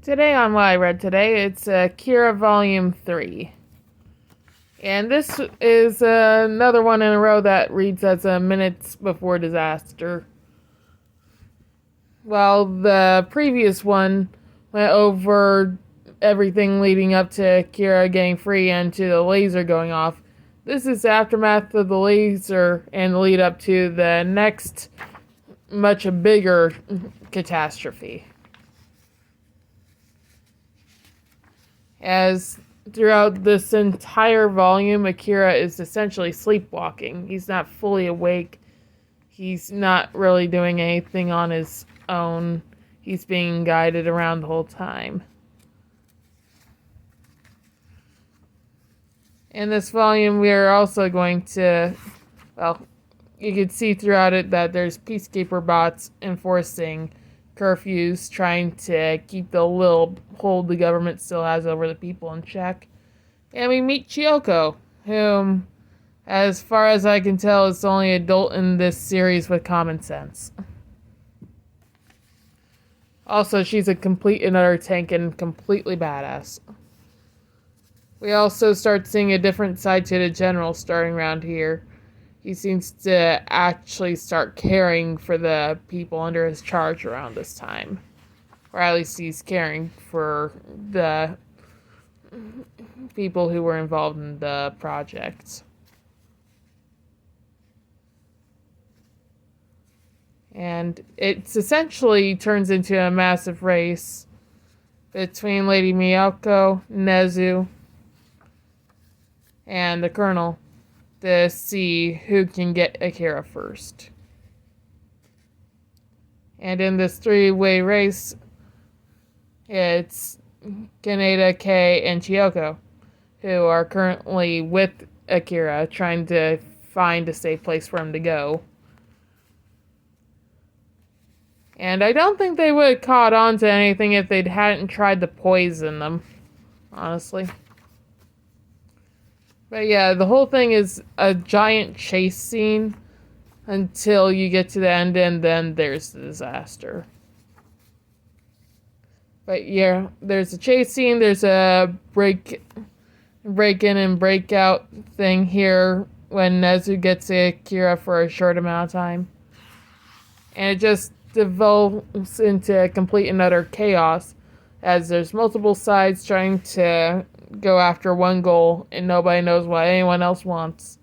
Today on What I Read Today, it's Akira Volume 3. And this is another one in a row that reads as a minutes before disaster. While the previous one went over everything leading up to Akira getting free and to the laser going off, this is the aftermath of the laser and the lead up to the next, much bigger catastrophe. As throughout this entire volume, Akira is essentially sleepwalking. He's not fully awake. He's not really doing anything on his own. He's being guided around the whole time. In this volume, we are also going to, you can see throughout it that there's peacekeeper bots enforcing curfews, trying to keep the little hold the government still has over the people in check. And we meet Chiyoko, whom, as far as I can tell, is the only adult in this series with common sense. Also, she's a complete and utter tank and completely badass. We also start seeing a different side to the general starting around here. He seems to actually start caring for the people under his charge around this time. Or at least he's caring for the people who were involved in the project. And it essentially turns into a massive race between Lady Miyako, Nezu, and the Colonel to see who can get Akira first. And in this three-way race, it's Kaneda, Kei, and Chiyoko, who are currently with Akira, trying to find a safe place for him to go. And I don't think they would have caught on to anything if they hadn't tried to poison them, honestly. But yeah, the whole thing is a giant chase scene until you get to the end, and then there's the disaster. But yeah, there's a chase scene, there's a break-in and break-out thing here when Nezu gets Akira for a short amount of time. And it just develops into complete and utter chaos as there's multiple sides trying to go after one goal and nobody knows what anyone else wants.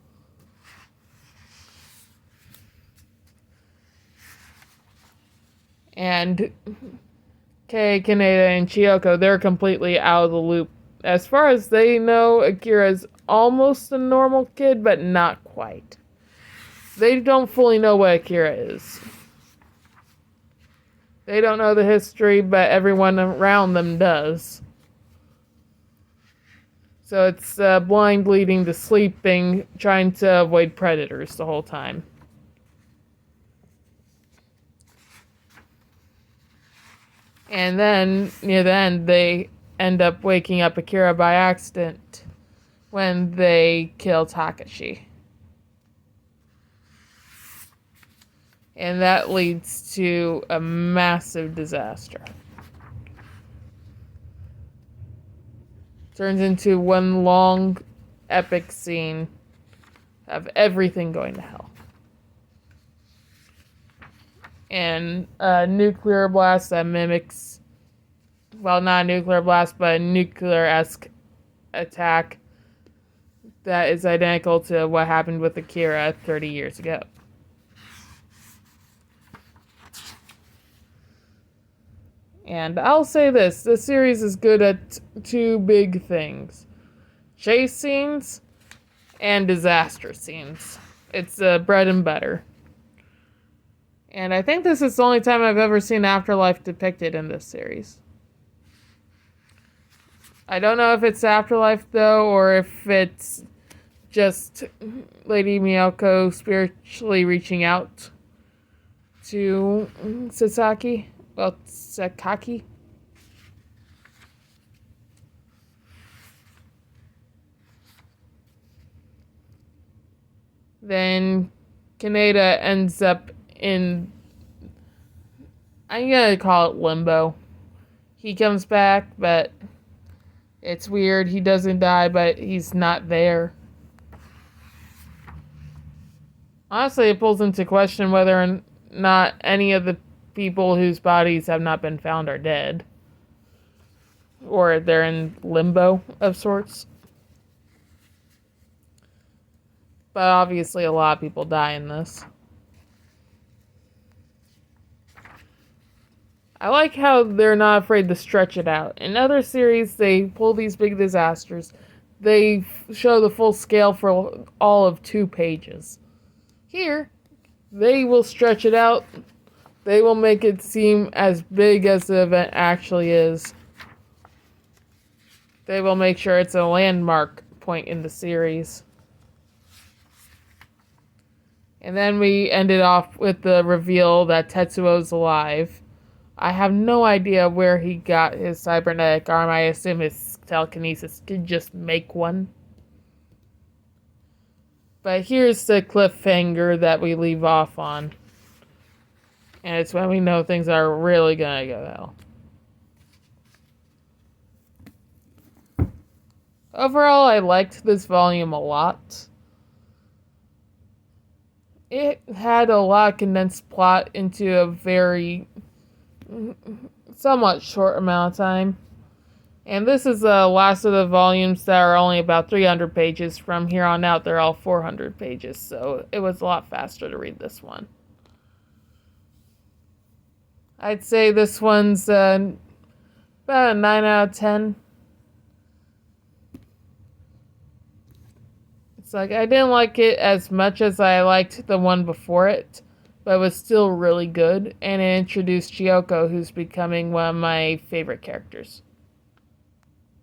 And Kei, Kaneda, and Chiyoko, they're completely out of the loop. As far as they know, Akira's almost a normal kid, but not quite. They don't fully know what Akira is. They don't know the history, but everyone around them does. So it's blind leading to sleeping, trying to avoid predators the whole time. And then, near the end, they end up waking up Akira by accident when they kill Takashi. And that leads to a massive disaster. Turns into one long, epic scene of everything going to hell. And a nuclear blast that mimics, well, not a nuclear blast, but a nuclear-esque attack that is identical to what happened with Akira 30 years ago. And I'll say this series is good at two big things. Chase scenes and disaster scenes. It's bread and butter. And I think this is the only time I've ever seen Afterlife depicted in this series. I don't know if it's Afterlife, though, or if it's just Lady Miyako spiritually reaching out to Sasaki. Well, Sakaki. Then Kaneda ends up in, I'm gonna call it limbo. he comes back, but it's weird. He doesn't die, but he's not there. Honestly, it pulls into question whether or not any of the people whose bodies have not been found are dead. Or they're in limbo of sorts. But obviously a lot of people die in this. I like how they're not afraid to stretch it out. In other series, they pull these big disasters. They show the full scale for all of 2 pages. Here, they will stretch it out. They will make it seem as big as the event actually is. They will make sure it's a landmark point in the series. And then we ended off with the reveal that Tetsuo's alive. I have no idea where he got his cybernetic arm. I assume his telekinesis could just make one. But here's the cliffhanger that we leave off on. And it's when we know things are really gonna go to hell. Overall, I liked this volume a lot. It had a lot of condensed plot into a very somewhat short amount of time. And this is the last of the volumes that are only about 300 pages. From here on out, they're all 400 pages, so it was a lot faster to read this one. I'd say this one's about a 9 out of 10. It's like, I didn't like it as much as I liked the one before it, but it was still really good, and it introduced Chiyoko, who's becoming one of my favorite characters.